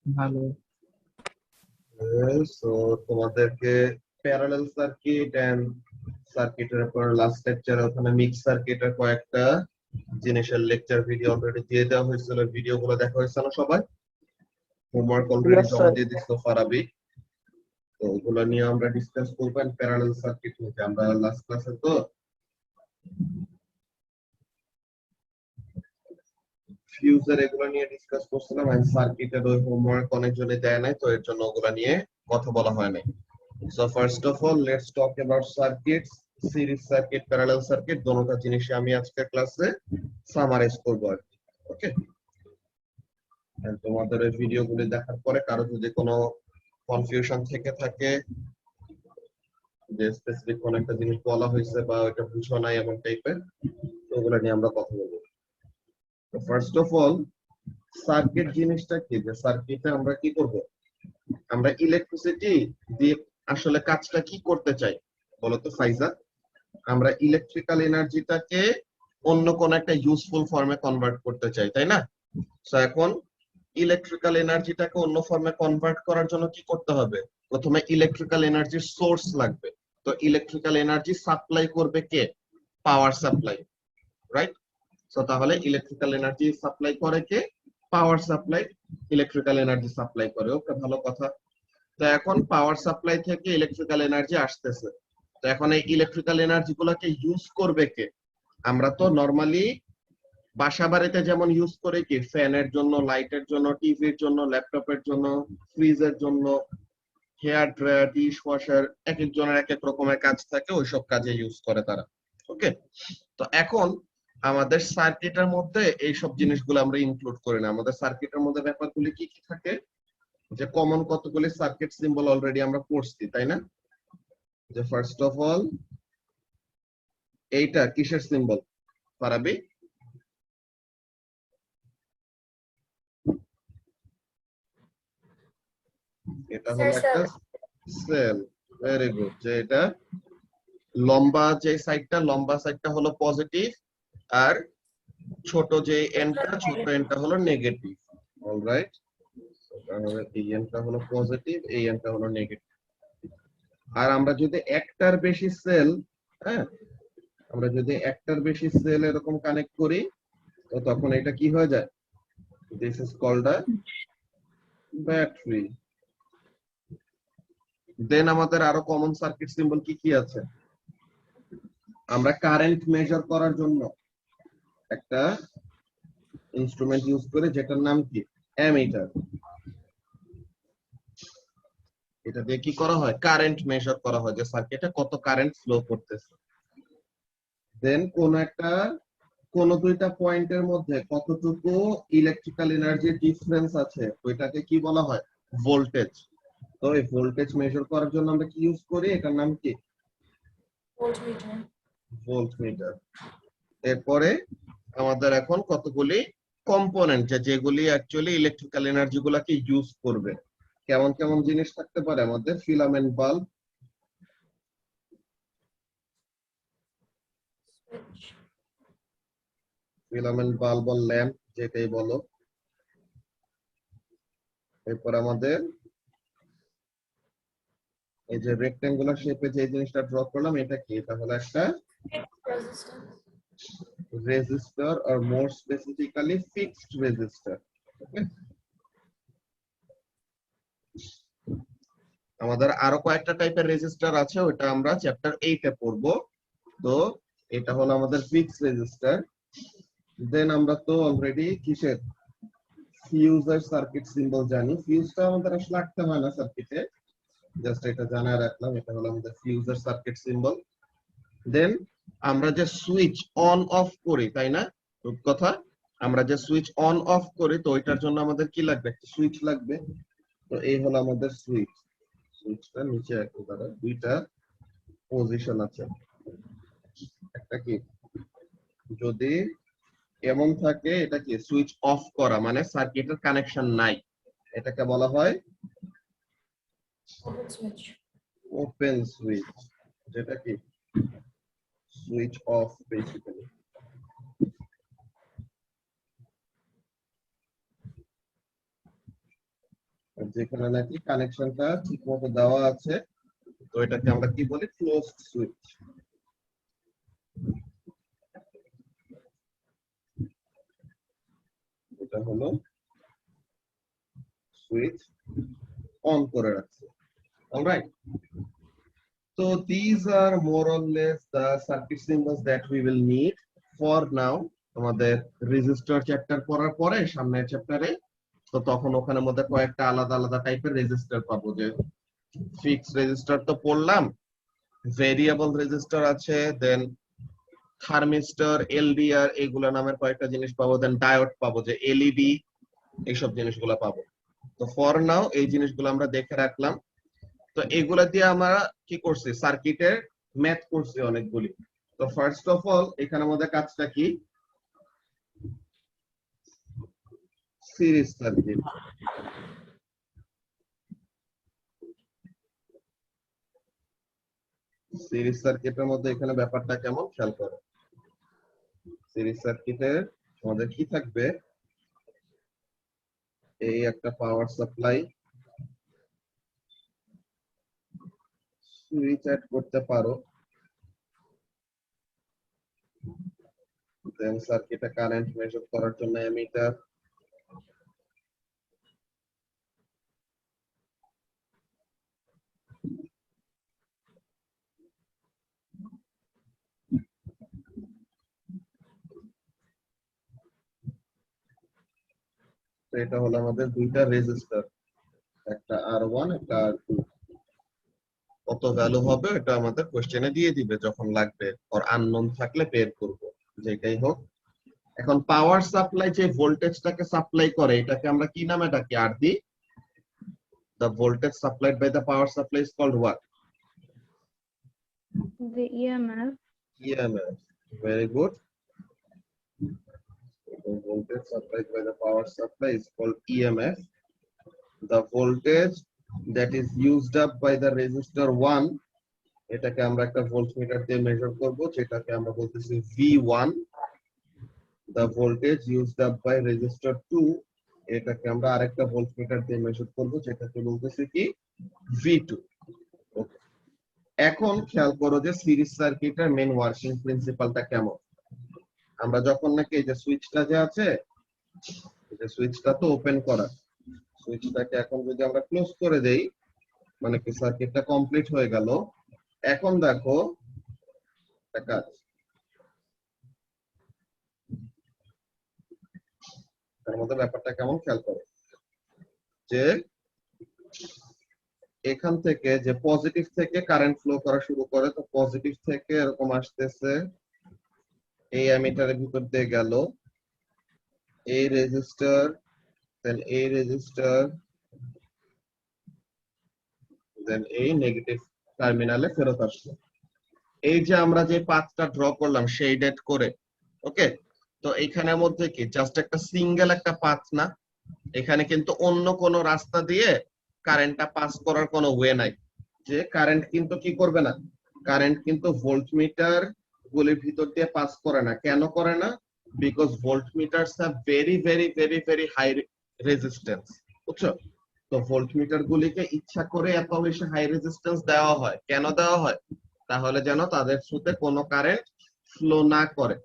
ভালো। সো তোমাদেরকে parallel circuit and সার্কিটের উপর লাস্ট লেকচারে ওখানে মিক্স সার্কিটের কয়েকটা জিনিসের লেকচার ভিডিও অলরেডি দিয়ে দেওয়া হয়েছিল, ভিডিওগুলো দেখা হয়েছে না সবাই? হোমওয়ার্ক অলরেডি ইয়েস জমা স্যার। দিয়ে দিচ্ছ ফারাবি। তো ওগুলো নিয়ে আমরা ডিসকাস করবো প্যারালাল সার্কিট নিয়ে, আমরা লাস্ট ক্লাসে তো ফিউজের এগুলো নিয়ে ডিসকাস করছিলাম, আমি সার্কিটের ওই হোমওয়ার্ক অনেকজনে দেয় নাই, তো এর জন্য ওগুলো নিয়ে কথা বলা হয় নাই। So first of all, let's talk about circuits, series circuit, parallel circuit, দোনোটা জিনিসই আমি আজকে ক্লাসে সামারাইজ করব আর কি। ওকে, তোমাদের এই ভিডিওগুলি দেখার পরে কারো যদি কোনো কনফিউশন থেকে থাকে যে স্পেসিফিক কোন একটা জিনিস বলা হয়েছে বা ওটা বুঝো নাই এমন টাইপের, তো ওগুলো নিয়ে আমরা কথা বলবো। তো ফার্স্ট অফ অল, সার্কিট জিনিসটা কি? যে সার্কিটে আমরা কি করব? আমরা ইলেকট্রিসিটি দিয়ে আসলে কাজটা কি করতে চাই বলতো ফাইজা? আমরা ইলেকট্রিক্যাল এনার্জিটাকে অন্য কোন একটা ইউজফুল ফর্মে কনভার্ট করতে চাই, তাই না? সো এখন ইলেকট্রিক্যাল এনার্জিটাকে অন্য ফর্মে কনভার্ট করার জন্য কি করতে হবে? প্রথমে ইলেকট্রিক্যাল এনার্জির সোর্স লাগবে। তো ইলেকট্রিক্যাল এনার্জি সাপ্লাই করবে কে? Power supply, right? সো তাহলে ইলেকট্রিক্যাল এনার্জি সাপ্লাই করে কে? Power supply electrical energy supply করে। ওকে, ভালো কথা। তো এখন পাওয়ার সাপ্লাই থেকে ইলেকট্রিক্যাল এনার্জি আসতেছে, তো এখন এই ইলেকট্রিক্যাল এনার্জি গুলাকে ইউজ করবে কে? আমরা তো নরমালি বাসা বাড়িতে যেমন ইউজ করে কি ফ্যানের জন্য, লাইটের জন্য, টিভির জন্য, ল্যাপটপের জন্য, ফ্রিজের জন্য, হেয়ার ড্রায়ার, ডিশ ওয়াশার, এক একজনের এক এক রকমের কাজ থাকে, ওইসব কাজে ইউজ করে তারা। ওকে, তো এখন আমাদের সার্কিটের মধ্যে এইসব জিনিসগুলো আমরা ইনক্লুড করি না। আমাদের সার্কিটের মধ্যে ব্যাপারগুলি কি কি থাকে? যে কমন কতগুলি সার্কিট সিম্বল অলরেডি আমরা পড়ছি, তাই না? যে ফার্স্ট অফ অল, এইটা কিসের সিম্বল পারাবি? এটা হলো একটা সেল। Very good. যে এটা লম্বা যে সাইডটা, লম্বা সাইডটা হলো পজিটিভ, আর ছোট যে এন্ডটা, ছোট এন্ডটা হলো নেগেটিভ। অলরাইট, তাহলে এই এন্ডটা হলো পজিটিভ, এই এন্ডটা হলো নেগেটিভ। আর আমরা যদি একটার বেশি সেল, হ্যাঁ, আমরা যদি একটার বেশি সেল এরকম কানেক্ট করি, তো তখন এটা কি হয়ে যায়? This is called a battery. Then আমাদের আরো কমন সার্কিট সিম্বল কি কি আছে? আমরা কারেন্ট মেজার করার জন্য একটা ইনস্ট্রুমেন্ট ইউজ করে, যেটার নাম কি? অ্যামিটার। এটা দিয়ে কি করা হয়? কারেন্ট মেজার করা হয়, যে সার্কিটে কত কারেন্ট ফ্লো করতেছে। দেন কোন দুইটা পয়েন্টের মধ্যে কতটুকু ইলেকট্রিক্যাল এনার্জির ডিফারেন্স আছে, ওইটাকে কি বলা হয়? ভোল্টেজ। তো এই ভোল্টেজ মেজার করার জন্য আমরা কি ইউজ করি? এটার নাম কি? ভোল্টমিটার। এরপরে আমাদের এখন কতগুলি কম্পোনেন্ট, যেগুলি অ্যাকচুয়ালি ইলেকট্রিক্যাল এনার্জি গুলাকে ইউজ করবে। কেমন কেমন জিনিস থাকতে পারে আমাদের? ফিলামেন্ট বাল্ব, ফিলামেন্ট বাল্ব বা ল্যাম্প যেটাই বলো। এরপর আমাদের এই যে রেক্টেঙ্গুলার শেপে যে জিনিসটা ড্র করলাম, এটা কি? এটা হলো একটা রেজিস্টার, আর মোর স্পেসিফিক্যালি ফিক্সড রেজিস্টার। ওকে, আমাদের আরো কয়েকটা টাইপের রেজিস্টার আছে, ওটা আমরা চ্যাপ্টার 8 এ পড়বো। তো এটা হলো আমাদের ফিক্সড রেজিস্টার। দেন আমরা তো অলরেডি কিসের ফিউজের সার্কিট সিম্বল জানি। ফিউজটা আমাদের আসলে আঁকতে হয় না সার্কিটে, জাস্ট এটা জানা রাখলাম। এটা হলো আমাদের ফিউজের সার্কিট সিম্বল। দেন আমরা যে সুইচ অন অফ করি, তাই না? কথা, আমরা যে সুইচ অন অফ করি, তো ওইটার জন্য আমাদের কি লাগবে? একটা সুইচ লাগবে। তো এই হলো আমাদের সুইচ। সুইচটা নিচে একেবারে দুইটা পজিশন আছে। একটা কি, যদি এমন থাকে, এটা কি সুইচ অফ করা, মানে সার্কিটের কানেকশন নাই, এটাকে বলা হয় ওপেন সুইচ। যেটা কি সুইচ অফ বেসিক্যালি। যেখানে নাকি কানেকশনটা ঠিকমতো দেওয়া আছে, তো এটাকে আমরা কি বলি, ক্লোজড সুইচ। এটা হলো সুইচ অন করে রাখছে। Alright, so these are more or less the circuit symbols that we will need for now. আমাদের রেজিস্টার চ্যাপ্টার পড়ার পরে সামনের চ্যাপ্টারে তো তখন ওখানের মধ্যে কয়েকটা আলাদা আলাদা টাইপের রেজিস্টার পাবো। যে ফিক্স রেজিস্টার তো পড়লাম, ভেরিয়েবল রেজিস্টার আছে, দেন থার্মিস্টর, এলডিআর, এগুলা নামের কয়েকটা জিনিস পাবো, দেন ডায়োড পাবো, যে এলইডি, এইসব জিনিসগুলো পাবো। তো ফর নাও এই জিনিসগুলো আমরা দেখে রাখলাম। তো এগুলা দিয়ে আমরা কি করছি, সার্কিটের ম্যাথ করছি অনেকগুলি। তো ফার্স্ট অফ অল এখানে আমাদের কাজটা কি, সিরিজ সার্কিট। সিরিজ সার্কিটের মধ্যে এখানে ব্যাপারটা কেমন খেয়াল করো। সিরিজ সার্কিটের আমাদের কি থাকবে, এই একটা পাওয়ার সাপ্লাই, সুইচ অ্যাড করতে পারো, দেন সার্কিটে কারেন্ট মেজার করার জন্য অ্যামিটার, তো এটা হলো আমাদের দুইটা রেজিস্টার, একটা R1 একটা R2। কত ভ্যালু হবে এটা আমাদের কোশ্চেনে দিয়ে দিবে যখন লাগবে, আর আননোন থাকলে বের করব, যেটাই হোক। এখন পাওয়ার সাপ্লাই যে ভোল্টেজটাকে সাপ্লাই করে এটাকে আমরা কি নামে ডাকি, আর দি the voltage supplied by the power supply is called what? The EMF. EMF. Very good. The voltage supplied by the power supply is called EMF. The voltage that is used up by the resistor 1, এটাকে আমরা একটা voltmeter দিয়ে measure করব, যেটাকে আমরা বলতেছি V1. The voltage used up by resistor 2, এটাকে আমরা আরেকটা ভোল্টমিটার দিয়ে মেজার করব, যেটাকে বলতেছি কি V2. ওকে, এখন খেয়াল করো যে সিরিজ সার্কিটের মেইন ওয়ার্কিং প্রিন্সিপালটা কেমন। আমরা যখন নাকি এই যে সুইচটা যে আছে, এই যে সুইচটা তো ওপেন করা, সুইচটাকে এখন যদি আমরা ক্লোজ করে দেই, মানে কি সার্কিটটা কমপ্লিট হয়ে গেল। এখন দেখো একটা কাজ, তার মধ্যে ব্যাপারটা কেমন খেয়াল করো, যে এখান থেকে যে পজিটিভ থেকে কারেন্ট ফ্লো করা শুরু করে, তো পজিটিভ থেকে এরকম আসতেছে, এই অ্যামিটারের ভিতর দিয়ে গেল, এই রেজিস্টার, দেন এই রেজিস্টার, দেন এই নেগেটিভ টার্মিনালে ফেরত আসলো। এই যে আমরা যে পাথটা ড্র করলাম শেডেড করে, ওকে, তো এইখানের মধ্যে কি জাস্ট একটা সিঙ্গেল একটা পাথ না, এখানে কিন্তু অন্য কোনো রাস্তা দিয়ে কারেন্টটা পাস করার কোনো ওয়ে নাই। যে কারেন্ট কিন্তু কি করবে না, কারেন্ট কিন্তু ভোল্টমিটার গুলির ভিতর দিয়ে পাস করে না। কেন করে না? Because voltmeters have very very very very high resistance, বুঝছো? তো ভোল্টমিটার গুলিকে ইচ্ছা করে এত বেশি হাই রেজিস্ট্যান্স দেওয়া হয়। কেন দেওয়া হয়? তাহলে যেন তাদের থ্রুতে কোনো কারেন্ট ফ্লো না করে।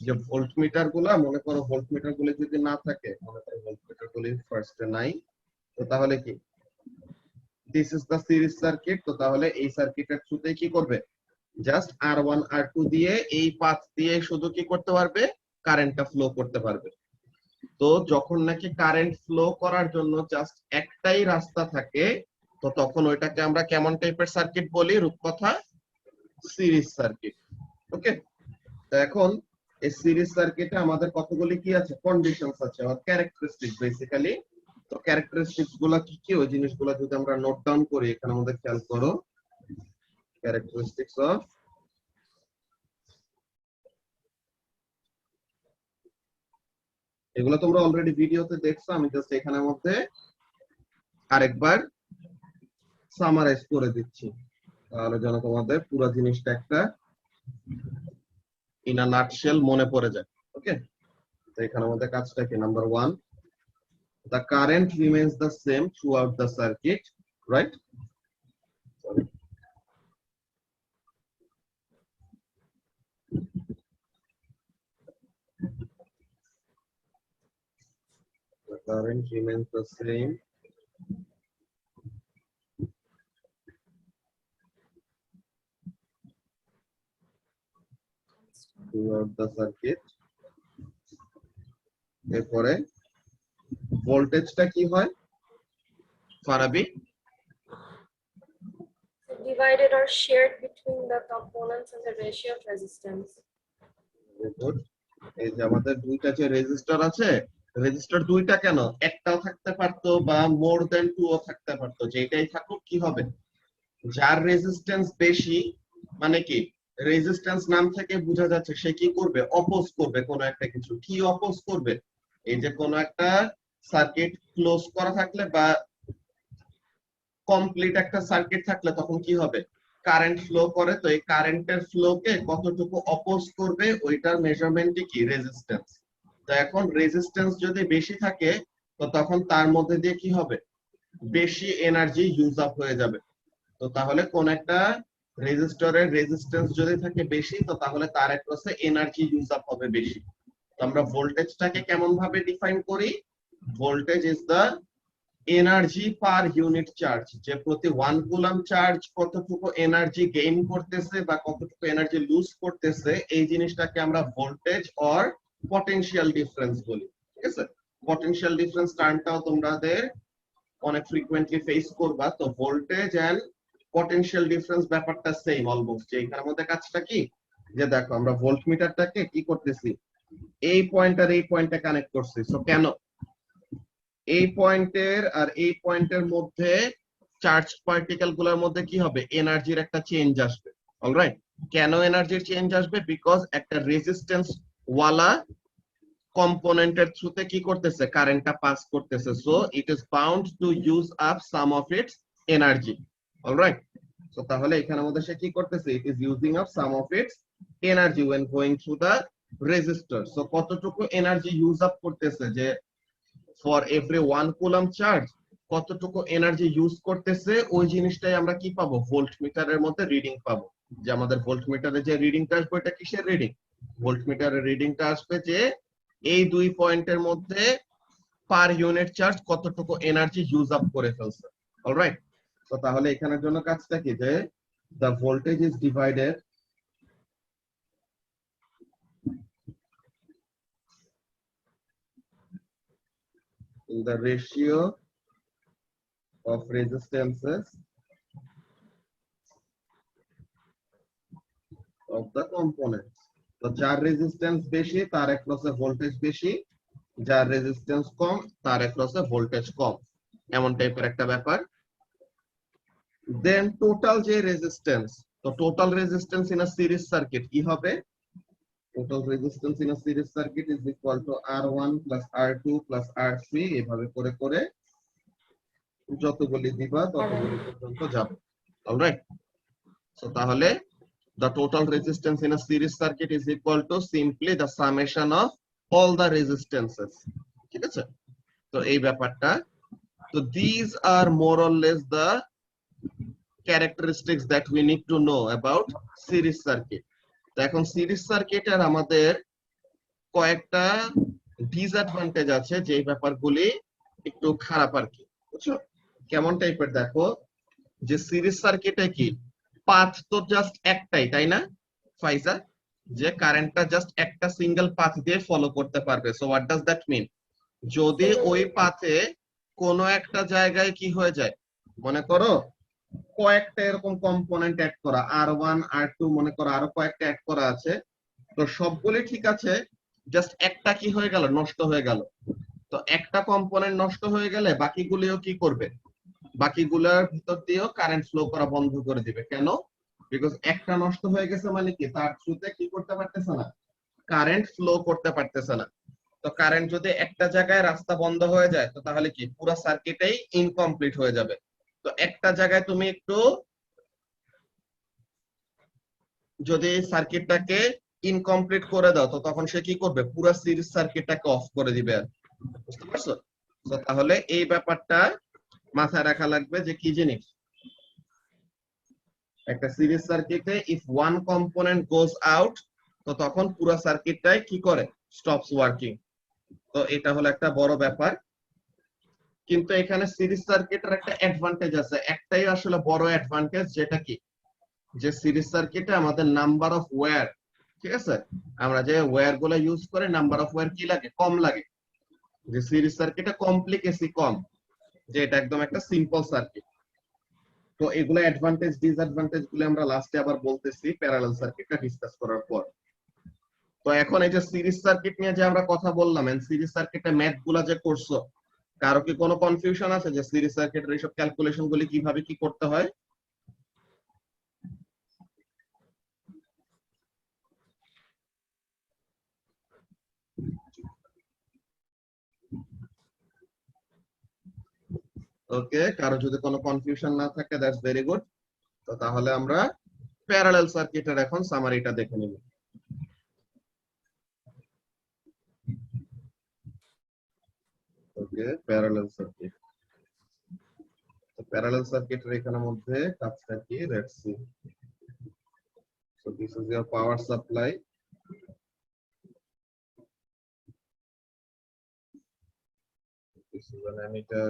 যে ভোল্টমিটার গুলা, মনে করো ভোল্টমিটার গুলি যদি না থাকে, মনে করো ভোল্টমিটার গুলি ফার্স্টে নাই, তো তাহলে কি this is the series circuit. তো তাহলে এই সার্কিটের থ্রুতে কি করবে, জাস্ট R1 R2 দিয়ে এই পাথ দিয়ে শুধু কি করতে পারবে, কারেন্টটা ফ্লো করতে পারবে। তো যখন নাকি কারেন্ট ফ্লো করার জন্য জাস্ট একটাই রাস্তা থাকে, তো তখন ওইটাকে আমরা কেমন টাইপের সার্কিট বলি, রূপকথা সিরিজ সার্কিট। ওকে, তো এখন এই সিরিজ সার্কিটে আমাদের কতগুলি কি আছে, কন্ডিশনস আছে আর ক্যারেক্টারিস্টিক বেসিক্যালি। তো ক্যারেক্টারিস্টিক্স গুলা কি কি, ওই জিনিসগুলো যদি আমরা নোট ডাউন করি, এখানে আমাদের খেয়াল করো, ক্যারেক্টারিস্টিক্স অফ, এগুলো তোমরা অলরেডি ভিডিওতে দেখছো, আমি জাস্ট এখানের মধ্যে আরেকবার সামারাইজ করে দিচ্ছি, তাহলে যেন তোমাদের পুরো জিনিসটা একটা ইন আ নাটশেল মনে পড়ে যায়। ওকে, তো এখানে আমাদের কাজটা কি, number 1, the current remains the same throughout the circuit, right? Sorry. The current remains the same throughout the circuit. এরপরে ভোল্টেজটা কি হয় Farabi? Divided or shared between the components and the ratio of resistance. Good. এই যে আমাদের দুইটা যে register আছে, রেজিস্টার দুইটা কেন, একটাও থাকতে পারতো বা মোর দেন টু ও থাকতে পারতো, যেটাই থাকুক কি হবে, যার রেজিস্ট্যান্স বেশি মানে কি, রেজিস্ট্যান্স নাম থেকে বোঝা যাচ্ছে সে কি করবে, অপোজ করবে কোনো একটা কিছু। কি অপোজ করবে? এই যে কোনো একটা সার্কিট ক্লোজ করা থাকলে বা কমপ্লিট একটা সার্কিট থাকলে তখন কি হবে, কারেন্ট ফ্লো করে, তো এই কারেন্টের ফ্লোকে কতটুকু অপোজ করবে ওইটার মেজারমেন্টই কি, রেজিস্ট্যান্স। তো এখন রেজিস্ট্যান্স যদি বেশি থাকে তো তখন তার মধ্যে দিয়ে কি হবে, বেশি এনার্জি ইউজ আপ হয়ে যাবে। তো তাহলে কোন একটা রেজিস্টরের রেজিস্ট্যান্স যদি থাকে বেশি তো তাহলে তার অ্যাক্রসে এনার্জি ইউজ আপ হবে বেশি। তো আমরা ভোল্টেজটাকে কেমন ভাবে ডিফাইন করি, voltage is the energy per unit charge, যে প্রতি 1 কুলম্ব চার্জ কতটুকু এনার্জি গেইন করতেছে বা কতটুকু এনার্জি লুজ করতেছে, এই জিনিসটাকে আমরা ভোল্টেজ অর পটেনশিয়াল ডিফারেন্স বলি। ঠিক আছে, পটেনশিয়াল ডিফারেন্স টার্মটাও তোমাদের অনেক ফ্রিকোয়েন্টলি ফেস করবা। তো ভোল্টেজ এন্ড পটেনশিয়াল ডিফারেন্স ব্যাপারটা সেম অলমোস্ট। যে এখানের মধ্যে কাজটা কি, যে দেখো আমরা ভোল্টমিটারটাকে কি করতেছি, এই পয়েন্ট আর এই পয়েন্টে কানেক্ট করছি। সো কেন এই পয়েন্টের আর এই পয়েন্টের মধ্যে চার্জ পার্টিকেল গুলোর মধ্যে কি হবে, এনার্জির একটা চেঞ্জ আসবে। অলরাইট, কেন এনার্জির চেঞ্জ আসবে, বিকজ একটা রেজিস্ট্যান্স ওয়ালা কম্পোনেন্টের থ্রুতে কি করতেছে, কারেন্টটা পাস করতেছে, so it is bound to use up some of its energy. Alright, so তাহলে এখানের মধ্যে সে কি করতেছে, it is using up some of its energy when going through the resistor। So কতটুকু এনার্জি ইউজ আপ করতেছে, যে for every 1 coulomb charge কতটুকু energy use করতেছে, ওই জিনিসটাই আমরা কি পাবো, ভোল্টমিটারের মধ্যে রিডিং পাবো। যে আমাদের ভোল্টমিটারে যে রিডিংটা আসবে এটা কিসের রিডিং, ভোল্টমিটারের রিডিংটা আসবে যে এই দুই পয়েন্টের মধ্যে পার ইউনিট চার্জ কতটুকু এনার্জি ইউজ আপ করে ফেলছে। অলরাইট, তো তাহলে এখানের জন্য কাজটা কি, যে the voltage is divided in the ratio of resistances of the components। তো যার রেজিস্ট্যান্স বেশি তার অ্যাক্রসে ভোল্টেজ বেশি, যার রেজিস্ট্যান্স কম তার অ্যাক্রসে ভোল্টেজ কম, এমন টাইপের একটা ব্যাপার। দেন টোটাল যে রেজিস্ট্যান্স, তো total resistance in a series circuit কি হবে, total resistance in a series circuit is equal to R1 plus R2 plus R3 এভাবে করে করে যতগুলি দিবা ততগুলি পর্যন্ত যাবে। অলরাইট, সো তাহলে the total resistance in a series circuit is equal to simply the summation of all the resistances। ঠিক আছে, তো এই ব্যাপারটা, তো these are more or less the characteristics that we need to know about series circuit। তো এখন series সার্কিটের আমাদের কয়েকটা ডিসঅ্যাডভান্টেজ আছে, যে ব্যাপারগুলি একটু খারাপ আর কি, বুঝছো কেমন টাইপের, দেখো যে সিরিজ সার্কিটে কি পাথ তো জাস্ট একটাই, তাই না ফাইজা, যে কারেন্টটা জাস্ট একটা সিঙ্গেল পাথ দিয়ে ফলো করতে পারবে। So what does that mean, যদি ওই পাথে কোনো একটা জায়গায় কি হয়ে যায়, মনে করো কয়েকটা এরকম কম্পোনেন্ট অ্যাড করা, R1 R2 মনে করো আরো কয়েকটা অ্যাড করা আছে, তো সবগুলি ঠিক আছে, জাস্ট একটা কি হয়ে গেল, নষ্ট হয়ে গেল। তো একটা কম্পোনেন্ট নষ্ট হয়ে গেলে বাকিগুলিও কি করবে, বাকিগুলোর ভিতর দিয়েও কারেন্ট ফ্লো করা বন্ধ করে দিবে। কেন, বিকজ একটা নষ্ট হয়ে গেছে মানে কি, তার থ্রুতে কি করতে পারতেছে না, কারেন্ট ফ্লো করতে পারতেছে না। তো কারেন্ট যদি একটা জায়গায় রাস্তা বন্ধ হয়ে যায় তো তাহলে কি পুরো সার্কিটেই ইনকমপ্লিট হয়ে যাবে। তো একটা জায়গায় তুমি একটু যদি সার্কিটটাকে ইনকমপ্লিট করে দাও তো তখন সে কি করবে, পুরো সিরিজ সার্কিটটাকে অফ করে দিবে। বুঝতে পারছো, তো তাহলে এই ব্যাপারটা মাথায় রাখা লাগবে যে কি জিনিস, একটা সিরিজ সার্কিটে if one component goes out, তো তখন পুরো সার্কিটটাই কি করে, স্টপস ওয়ার্কিং। তো এটা হলো একটা বড় ব্যাপার। কিন্তু এখানে সিরিজ সার্কিটের একটা অ্যাডভান্টেজ আছে, একটাই আসলে বড় অ্যাডভান্টেজ, যেটা কি, যে সিরিজ সার্কিটে আমাদের নাম্বার অফ ওয়্যার, ঠিক আছে, আমরা যে ওয়্যার গুলো ইউজ করে নাম্বার অফ ওয়্যার কি লাগে, কম লাগে। যে সিরিজ সার্কিটে কমপ্লিকেসি কম, যে এটা একদম একটা সিম্পল সার্কিট। তো এগুলো অ্যাডভান্টেজ ডিসঅ্যাডভান্টেজ গুলো আমরা লাস্টে আবার বলতেছি প্যারালাল সার্কিটটা ডিসকাস করার পর। তো এখন এই যে সিরিজ সার্কিট নিয়ে যে আমরা কথা বললাম, সিরিজ সার্কিটে ম্যাথ গুলা যে করছো, কারো কি কোনো কনফিউশন আছে যে সিরিজ সার্কিটের এইসব ক্যালকুলেশন গুলি কিভাবে কি করতে হয়? ওকে, কারো যদি কোনো কনফিউশন না থাকে দ্যাটস ভেরি গুড। তো তাহলে আমরা প্যারালাল সার্কিটের এখন সামারিটা দেখে নিব। ওকে, প্যারালাল সার্কিট। তো প্যারালাল সার্কিটের এখানে মধ্যে কাজটা কি, let's see. So this is your power supply. This is an emitter.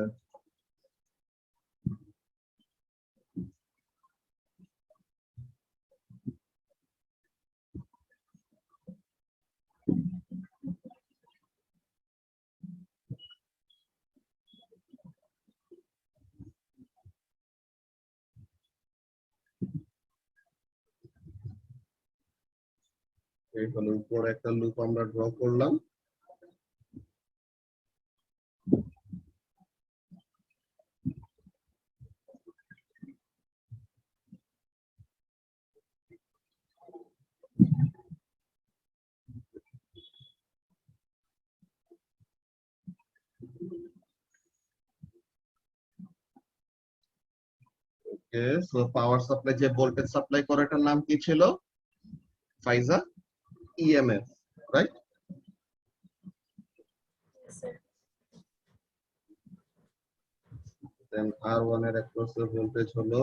এই হলো উপরে একটা লুপ আমরা ড্র করলাম। ওকে, সো পাওয়ার সাপ্লাই যে ভোল্টেজ সাপ্লাই করে এটার নাম কি ছিল, ফাইজা? EMF, right? Yes, sir. দেন R1 এর অ্যাক্রস ভোল্টেজ হলো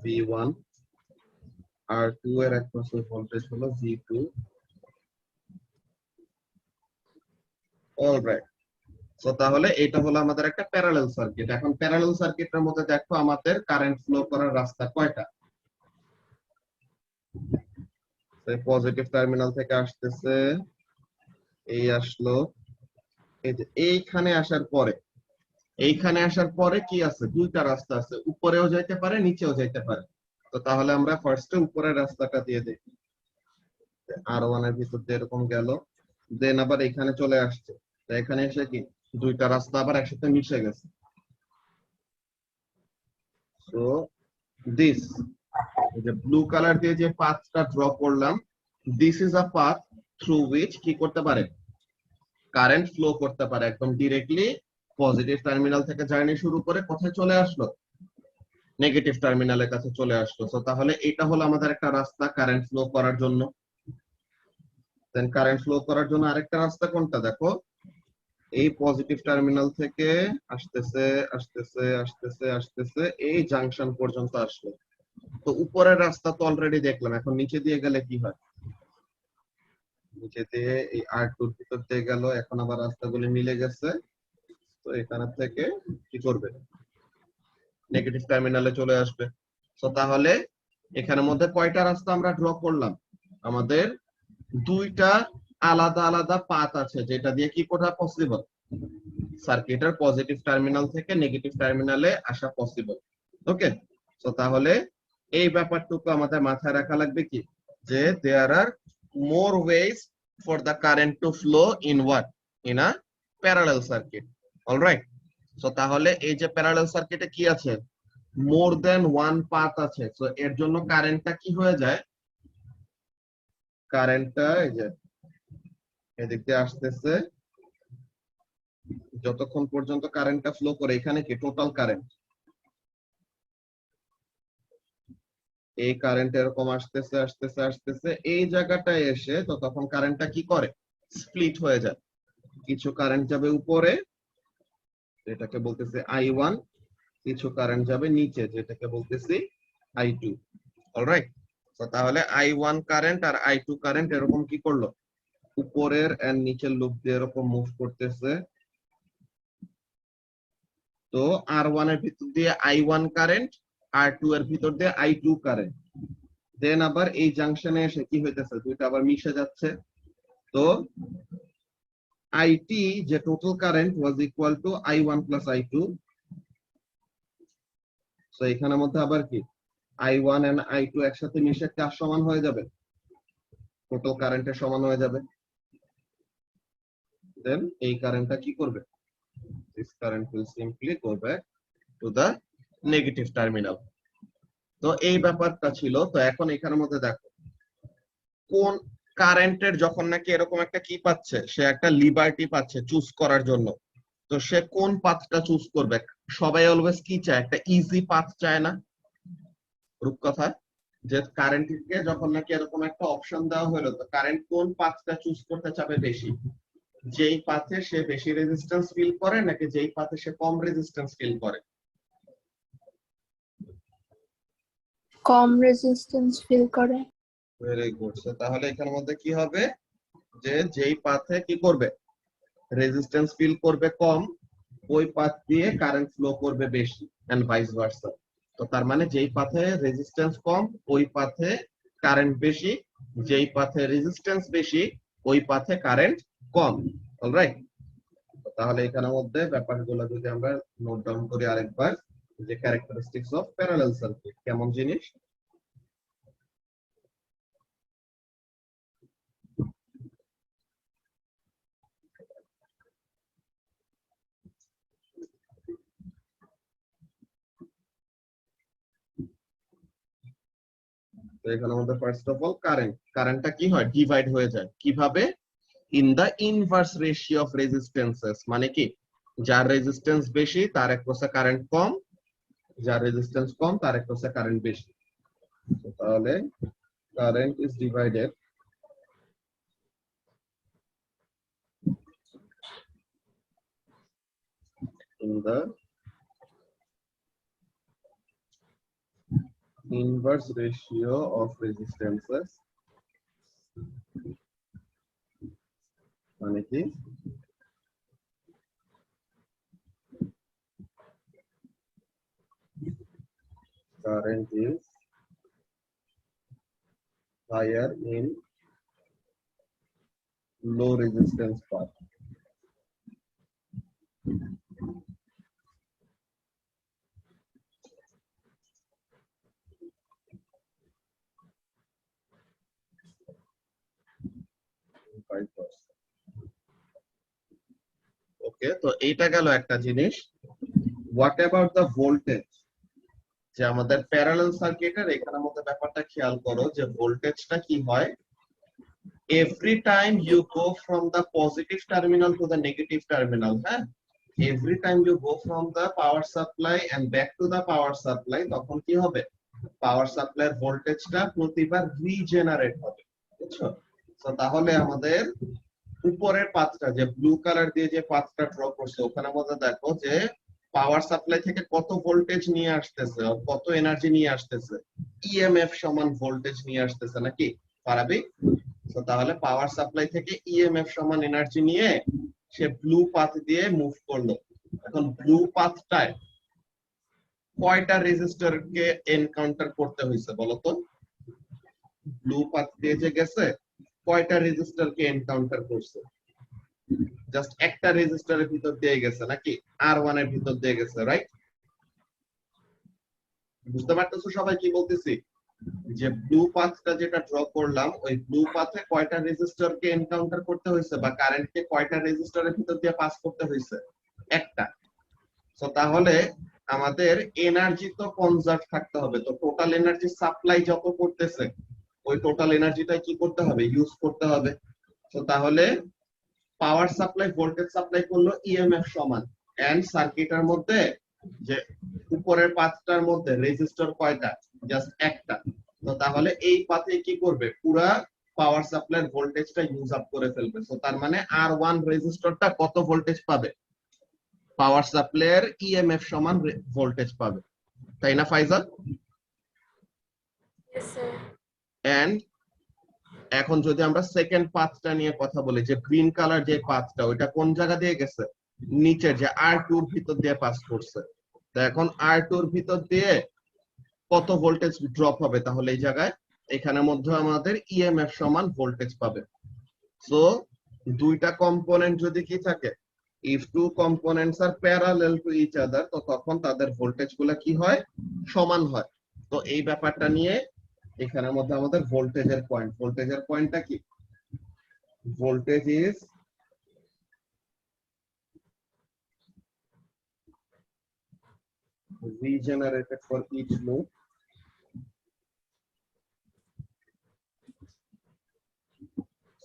V1, R2 এর অ্যাক্রস ভোল্টেজ হলো V2। অলরাইট, সো তাহলে এটা হলো আমাদের একটা প্যারালাল সার্কিট। এখন প্যারালাল সার্কিটের মধ্যে দেখো আমাদের কারেন্ট ফ্লো করার রাস্তা কয়টা। পজিটিভ টার্মিনাল থেকে আসতেছে, এই আসলো, এই যে এইখানে আসার পরে কি আছে, দুইটা রাস্তা আছে, উপরেও যাইতে পারে নিচেও যাইতে পারে। তো তাহলে আমরা ফার্স্টে উপরের রাস্তাটা দিয়ে দিই। R1 এর ভিতর দিয়ে এরকম গেল, দেন আবার এখানে চলে আসছে, তো এখানে এসে কি দুইটা রাস্তা আবার একসাথে মিশে গেছে। সো দিস, যে ব্লু কালার দিয়ে যে পাথটা ড্র করলাম, this is a path through which কি করতে পারে, কারেন্ট ফ্লো করতে পারে একদম ডিরেক্টলি পজিটিভ টার্মিনাল থেকে জার্নি শুরু করে কোথায় চলে আসলো, নেগেটিভ টার্মিনালের কাছে চলে আসলো। সো তাহলে এটা হলো আমাদের একটা রাস্তা কারেন্ট ফ্লো করার জন্য। দেন কারেন্ট ফ্লো করার জন্য আরেকটা রাস্তা কোনটা দেখো, এই পজিটিভ টার্মিনাল থেকে আসতেছে আসতেছে আসতেছে আসতেছে এই জাংশন পর্যন্ত আসলো। তো উপরের রাস্তা তো অলরেডি দেখলাম, এখন নিচে দিয়ে গেলে কি হয়, নিচে দিয়ে এই R2 এর ভিতর দিয়ে গেল, এখন আবার রাস্তাগুলি মিলে গেছে। তো এখানে থেকে কি করবে, নেগেটিভ টার্মিনালে চলে আসবে। তো তাহলে এখানের মধ্যে কয়টা রাস্তা আমরা ড্র করলাম, আমাদের দুইটা আলাদা আলাদা পাথ আছে, যেটা দিয়ে কি করা পসিবল, সার্কিটের পজিটিভ টার্মিনাল থেকে নেগেটিভ টার্মিনালে আসা পসিবল। ওকে, তো তাহলে এই ব্যাপারটুকু আমাদের মাথায় রাখা লাগবে কি, যে there are more ways for the current to flow in what, in a parallel circuit. Alright, so তাহলে এই যে প্যারালাল সার্কিটে কি আছে, মোর দেন ওয়ান পাথ আছে। সো এর জন্য কারেন্টটা কি হয়ে যায়, কারেন্টটা এই যে এদিক দিয়ে আসতেছে, যতক্ষণ পর্যন্ত কারেন্টটা ফ্লো করে, এখানে কি টোটাল কারেন্ট, এই কারেন্ট এরকম আসতেছে আসতেছে আসতেছে এই জায়গাটায় এসে, তো তখন কারেন্টটা কি করে, স্প্লিট হয়ে যায়। কিছু কারেন্ট যাবে উপরে, এটাকে বলতেছে I1, কিছু কারেন্ট যাবে নিচে যেটাকে বলতেছি I2। অলরাইট, তো তাহলে I1 কারেন্ট আর I2 কারেন্ট এরকম কি করলো, উপরের এন্ড নিচের লুপ দিয়ে এরকম মুভ করতেছে। তো R1 এর ভিতর দিয়ে I1 কারেন্ট, R2 এর ভিতর দিয়ে I2 কারেন্ট, দেন আবার এই জাংশনে এসে কি হইতেছে, দুইটা আবার মিশে যাচ্ছে। তো IT যে total current was equal to I1 plus I2। তো এখানের মধ্যে আবার কি I1 এন্ড I2 একসাথে মিশে কার সমান হয়ে যাবে, টোটাল কারেন্টের সমান হয়ে যাবে। দেন এই কারেন্টটা কি করবে, this current will simply go back to the negative terminal। তো এই ব্যাপারটা ছিল। তো এখন এখানের মধ্যে দেখো কোন কারেন্টের যখন নাকি এরকম একটা কি পাচ্ছে, সে একটা লিবার্টি পাচ্ছে চুজ করার জন্য, তো সে কোন পাথটা চুজ করবে। সবাই অলওয়েজ কি চায়, একটা ইজি পাথ চায় না, রূপকথা, যে কারেন্টকে যখন নাকি এরকম একটা অপশন দেওয়া হলো, তো কারেন্ট কোন পাথটা চুজ করতে চাবে বেশি, যেই পাথে সে বেশি রেজিস্ট্যান্স ফিল করে নাকি যেই পাথে সে কম রেজিস্ট্যান্স ফিল করে। কম রেজিস্ট্যান্স ফিল করে। Very good. তাহলে এখানের মধ্যে কি হবে, যে যেই পাথে কি করবে, রেজিস্ট্যান্স ফিল করবে কম, ওই পাথ দিয়ে কারেন্ট ফ্লো করবে বেশি, এন্ড ভাইস ভার্সা। তো তার মানে যেই পাথে রেজিস্ট্যান্স কম ওই পাথে কারেন্ট বেশি, যেই পাথে রেজিস্ট্যান্স বেশি ওই পাথে কারেন্ট কম। অলরাইট, তাহলে এখানের মধ্যে ব্যাপারগুলো যদি আমরা নোট ডাউন করি আরেকবার, যে ক্যারেক্টারিস্টিক্স অফ প্যারালাল সার্কিট কেমন জিনিস। তো এখানে আমাদের ফার্স্ট অফ অল কারেন্টটা কি হয়, ডিভাইড হয়ে যায় কিভাবে, in the inverse ratio of resistances. মানে কি, যার রেজিস্ট্যান্স বেশি তার একপাশে কারেন্ট কম, যার রেজিস্ট্যান্স কম তার একপাশে কারেন্ট বেশি। তাহলে current is divided in the inverse ratio of resistances। মানে কি, current is higher in low resistance path। ওকে, তো এইটা গেল একটা জিনিস। হোয়াট অ্যাবাউট দ্য ভোল্টেজ, যে আমাদের প্যারালাল সার্কিটের এখানের মধ্যে ব্যাপারটা খেয়াল করো, যে ভোল্টেজটা কি হয়, every time you go from the positive terminal to the negative terminal, হ্যাঁ, every time you go from the power supply and back to the power supply, তখন কি হবে, পাওয়ার সাপ্লাইয়ের ভোল্টেজটা প্রতিবার রিজেনারেট হবে, বুঝছো। তো তাহলে আমাদের উপরের পাথটা, যে ব্লু কালার দিয়ে যে পাথটা ড্র করছে, ওখানে মধ্যে দেখো যে পাওয়ার সাপ্লাই থেকে কত ভোল্টেজ নিয়ে আসতেছে, কত এনার্জি নিয়ে আসতেছে, ইএমএফ সমান ভোল্টেজ নিয়ে আসতেছে নাকি পারাবি। তো তাহলে পাওয়ার সাপ্লাই থেকে ইএমএফ সমান এনার্জি নিয়ে সে ব্লু পাথ দিয়ে মুভ করলো। এখন ব্লু পাথটায় কয়টা রেজিস্টরকে এনকাউন্টার করতে হয়েছে বলতো, ব্লু পাথ দিয়ে যে গেছে কয়টা রেজিস্টরকে এনকাউন্টার করছে, জাস্ট একটা রেজিস্টরের ভিতর দিয়ে গেছে নাকি R1 এর ভিতর দিয়ে গেছে, রাইট। বুঝতে পারতেছো সবাই কি বলতেছি, যে ব্লু পাথটা যেটা ড্র করলাম, ওই ব্লু পাথে কয়টা রেজিস্টরকে এনকাউন্টার করতে হয়েছে, বা কারেন্টকে কয়টা রেজিস্টরের ভিতর দিয়ে পাস করতে হয়েছে, একটা। তো তাহলে আমাদের এনার্জি তো কনজার্ভ থাকতে হবে, তো টোটাল এনার্জি সাপ্লাই যত করতেছে ওই টোটাল এনার্জিটা কি করতে হবে, ইউজ করতে হবে। তো তাহলে পাওয়ার সাপ্লাই ভোল্টেজ সাপ্লাই করলো ইএমএফ সমান, এন্ড সার্কিটের মধ্যে যে উপরের পাথটার মধ্যে রেজিস্টর কয়টা, জাস্ট একটা। তো তাহলে এই পাথে কি করবে, পুরা পাওয়ার সাপ্লাইয়ের ভোল্টেজটা ইউজ আপ করে ফেলবে। তো তার মানে R1 রেজিস্টরটা কত ভোল্টেজ পাবে, পাওয়ার সাপ্লাইয়ের ইএমএফ সমান ভোল্টেজ পাবে, তাই না ফাইজা? Yes, sir. এন্ড এখন যদি আমরা সেকেন্ড পাথটা নিয়ে কথা বলি, যে গ্রিন কালার যে পাথটা, ওইটা কোন জায়গা দিয়ে গেছে? নিচের যে R2 এর ভিতর দিয়ে পাস করছে। তো এখন R2 এর ভিতর দিয়ে কত ভোল্টেজ ড্রপ হবে? তাহলে এই জায়গায় এখানের মধ্যে আমাদের ইএমএফ সমান ভোল্টেজ পাবে। সো দুইটা কম্পোনেন্ট যদি কি থাকে, if two components are parallel to each other, তো তখন তাদের ভোল্টেজ গুলা কি হয়? সমান হয়। তো এই ব্যাপারটা নিয়ে এখানের মধ্যে আমাদের ভোল্টেজের পয়েন্টটা কি? Voltage is regenerated for each loop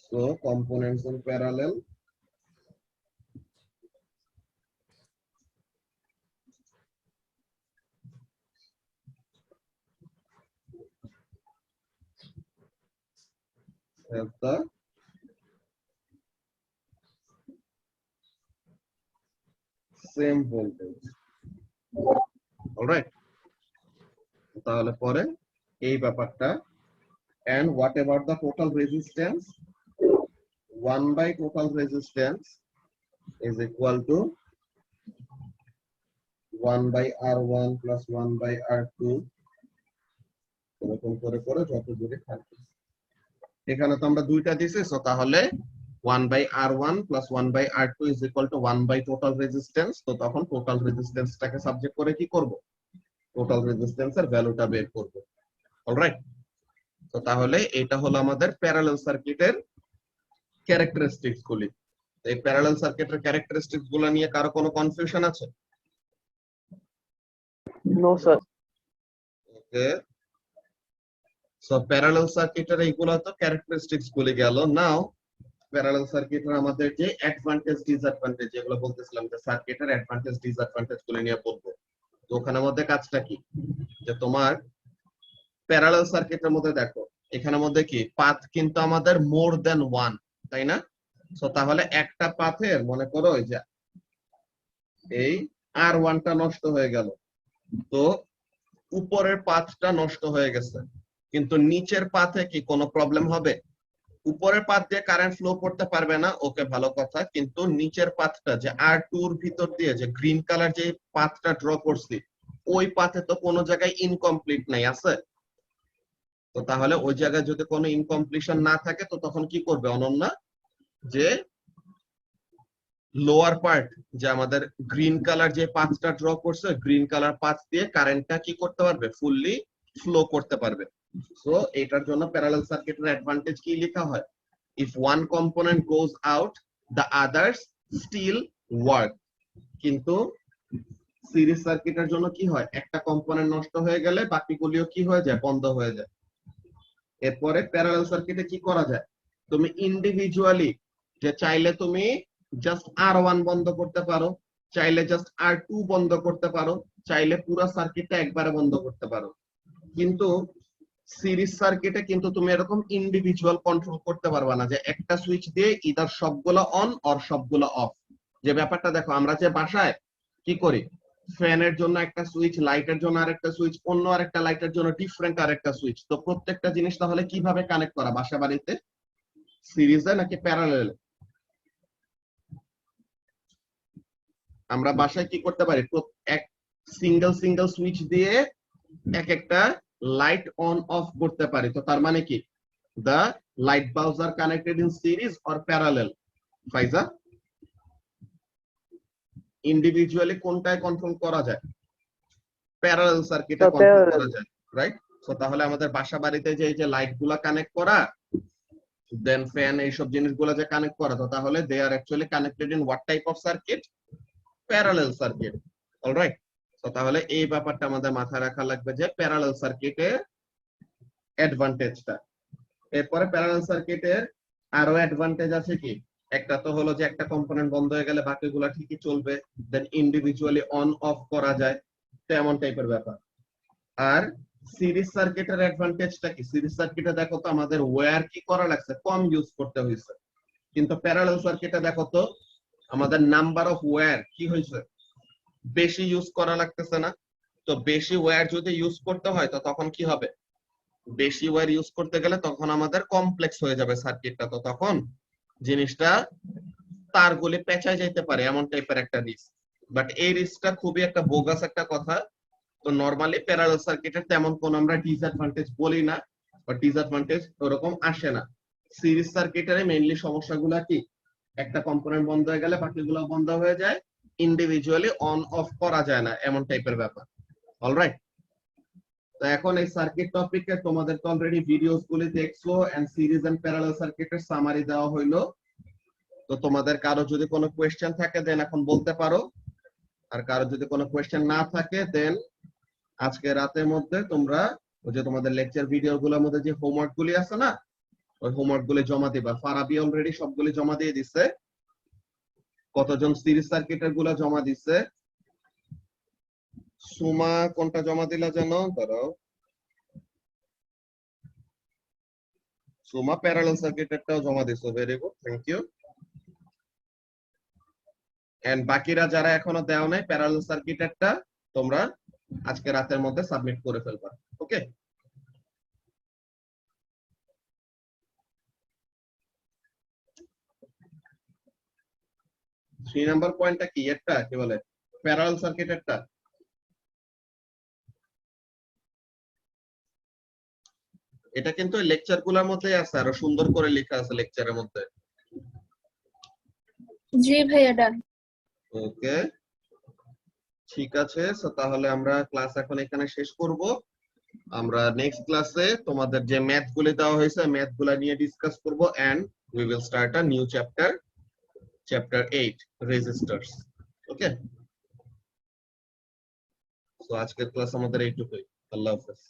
so components in parallel have the same voltage. Alright, তাহলে পরে এই ব্যাপারটা, and what about the total resistance? 1 by total resistance is equal to 1 by R1 plus 1 by R2 এরকম করে করে যত দূরে থাকে। এখানে তো আমরা দুইটা দিছি, সো তাহলে 1 by R1 plus 1 by R2 is equal to 1 by total resistance। তো তখন টোটাল রেজিস্ট্যান্সটাকে সাবজেক্ট করে কি করব? টোটাল রেজিস্ট্যান্সের ভ্যালুটা বের করব। অলরাইট, তো তাহলে এটা হলো আমাদের প্যারালাল সার্কিটের ক্যারেক্টারিস্টিক্স গুলি। এই প্যারালাল সার্কিটের ক্যারেক্টারিস্টিক্স গুলো নিয়ে কারো কোনো কনফিউশন আছে? No sir. Okay, so parallel সার্কিটের এইগুলো তো ক্যারেক্টারিস্টিক্স গুলি গেল। নাও প্যারালাল সার্কিটের আমাদের যে অ্যাডভান্টেজ ডিসঅ্যাডভান্টেজ, যেগুলো বলতেছিলাম যে সার্কিটের অ্যাডভান্টেজ ডিসঅ্যাডভান্টেজ গুলো নিয়ে বলবো। তো ওখানে মধ্যে কাজটা কি, যে তোমার প্যারালাল সার্কিটের মধ্যে দেখো এখানের মধ্যে কি পাথ কিন্তু আমাদের মোর দেন ওয়ান, তাই না? সো তাহলে একটা পাথের মনে করো ওই যে এই R1টা নষ্ট হয়ে গেল, তো উপরের পাথটা নষ্ট হয়ে গেছে, কিন্তু নিচের পাথে কি কোনো প্রবলেম হবে? উপরের পাথ দিয়ে কারেন্ট ফ্লো করতে পারবে না, ওকে ভালো কথা, কিন্তু নিচের পাথটা যে R2 এর ভিতর দিয়ে যে গ্রিন কালার যে পাথটা ড্র করছি, ওই পাথে তো কোনো জায়গায় ইনকমপ্লিট নাই, আছে? তো তাহলে ওই জায়গায় যদি কোনো ইনকমপ্লিশন না থাকে, তো তখন কি করবে অনন্যা? যে লোয়ার পার্ট যে আমাদের গ্রিন কালার যে পাথটা ড্র করছে, গ্রিন কালার পাথ দিয়ে কারেন্টটা কি করতে পারবে? ফুললি ফ্লো করতে পারবে। সো এটার জন্য প্যারালাল সার্কিটের অ্যাডভান্টেজ কি লেখা হয়? If one component goes out, the others still work. কিন্তু সিরিজ সার্কিটের জন্য কি হয়? একটা কম্পোনেন্ট নষ্ট হয়ে গেলে বাকিগুলিও কি হয়ে যায়? বন্ধ হয়ে যায়। এরপরে প্যারালাল সার্কিটে কি করা যায়? তুমি ইন্ডিভিজুয়ালি যে চাইলে তুমি জাস্ট R1 বন্ধ করতে পারো, চাইলে জাস্ট R2 বন্ধ করতে পারো, চাইলে পুরো সার্কিটটা একবারে বন্ধ করতে পারো। কিন্তু সিরিজ সার্কিটে কিন্তু তুমি এরকম ইন্ডিভিজুয়াল কন্ট্রোল করতে পারবা না, যে একটা সুইচ দিয়ে ইদার সবগুলো অন অর সবগুলো অফ। যে ব্যাপারটা দেখো আমরা যে বাসায় কি করি, ফ্যানের জন্য একটা সুইচ, লাইটের জন্য আরেকটা সুইচ, অন্য আরেকটা লাইটের জন্য ডিফারেন্ট আরেকটা সুইচ। তো প্রত্যেকটা জিনিস তাহলে কিভাবে কানেক্ট করা বাসা বাড়িতে? সিরিজে নাকি প্যারালালে? আমরা বাসায় কি করতে পারি? এক সিঙ্গেল সুইচ দিয়ে এক একটা লাইট অন অফ করতে পারি। তো তার মানে কি, the light bulbs are connected in series or parallel? Faiza, individually কোনটায় কন্ট্রোল করা যায়? প্যারালাল সার্কিটে কন্ট্রোল করা যায়, রাইট? সো তাহলে আমাদের বাসা বাড়িতে যে এই যে লাইট গুলা কানেক্ট করা, দেন ফ্যান, এইসব জিনিসগুলো যে কানেক্ট করা, তো তাহলে they are actually connected in what type of circuit? Parallel circuit. Alright, তো তাহলে এই ব্যাপারটা আমাদের মাথায় রাখা লাগবে যে প্যারালাল সার্কিটের অ্যাডভান্টেজটা। এরপরে প্যারালাল সার্কিটের আরো অ্যাডভান্টেজ আছে কি? একটা তো হলো যে একটা কম্পোনেন্ট বন্ধ হয়ে গেলে বাকিগুলো ঠিকই চলবে, দেন ইন্ডিভিজুয়ালি অন অফ করা যায়, তেমন টাইপের ব্যাপার। আর সিরিজ সার্কিটের অ্যাডভান্টেজটা কি? সিরিজ সার্কিটে দেখো তো আমাদের ওয়্যার কি করা লাগছে? কম ইউজ করতে হয়েছে। কিন্তু প্যারালাল সার্কিটে দেখো তো আমাদের নাম্বার অফ ওয়্যার কি হয়েছে? বেশি ইউজ করা লাগতেছে না। তো বেশি ওয়্যার যদি ইউজ করতে হয় তো তখন কি হবে, বেশি ওয়্যার ইউজ করতে গেলে তখন আমাদের কমপ্লেক্স হয়ে যাবে সার্কিটটা, তো তখন জিনিসটা তারগুলি পেঁচায় যেতে পারে, এমন টাইপের একটা রিস্ক। বাট এই রিস্কটা খুবই একটা বোগাস একটা কথা। তো নরমালি প্যারালাল সার্কিটের তেমন কোন আমরা ডিসঅ্যাডভান্টেজ বলি না, বা ডিসঅ্যাডভান্টেজ ওরকম আসে না। সিরিজ সার্কিটের মেইনলি সমস্যাগুলো কি, একটা কম্পোনেন্ট বন্ধ হয়ে গেলে বাকিগুলো বন্ধ হয়ে যায়, ইন্ডিভিজুয়ালি অন অফ করা যায় না, এমন টাইপের ব্যাপার। অলরাইট, তো এখন এই সার্কিট টপিকে তোমাদের তো অলরেডি ভিডিওস গুলি দেখছো, এন্ড সিরিজ এন্ড প্যারালাল সার্কিটের সামারি দেওয়া হইলো। তো তোমাদের কারো যদি কোনো কোয়েশ্চেন থাকে দেন এখন বলতে পারো, আর কারো যদি কোনো কোয়েশ্চেন না থাকে দেন আজকে রাতের মধ্যে তোমরা ওই যে তোমাদের লেকচার ভিডিও গুলোর মধ্যে যে হোমওয়ার্ক গুলি আছে না, ওই হোমওয়ার্ক গুলি জমা দিবা। ফারাবি অলরেডি সবগুলি জমা দিয়ে দিচ্ছে। কতজন সিরিজ সার্কিটের গুলা জমা দিচ্ছে? সুমা কোনটা জমা দিলা যেন, ধরো সুমা প্যারালাল সার্কিটেরটাও জমা দিছো, very good, thank you. And বাকিরা যারা এখনো দেও নাই প্যারালাল সার্কিটেরটা, তোমরা আজকে রাতের মধ্যে সাবমিট করে ফেলবা। ওকে, 3 নাম্বার পয়েন্টটা কি, একটা কি বলে প্যারালাল সার্কিটেরটা? এটা কিন্তু লেকচার গুলোর মধ্যেই আছে, আরো সুন্দর করে লেখা আছে লেকচারের মধ্যে। জি ভাইয়া, ডান। ওকে, ঠিক আছে। সো তাহলে আমরা ক্লাস এখন এখানে শেষ করব। আমরা নেক্সট ক্লাসে তোমাদের যে ম্যাথ গুলি দেওয়া হয়েছে ম্যাথ গুলা নিয়ে ডিসকাস করব, and we will start a new chapter, chapter 8 resistors. Okay, so আজকের ক্লাস আমাদের এইটুকুই। আল্লাহ হাফেজ।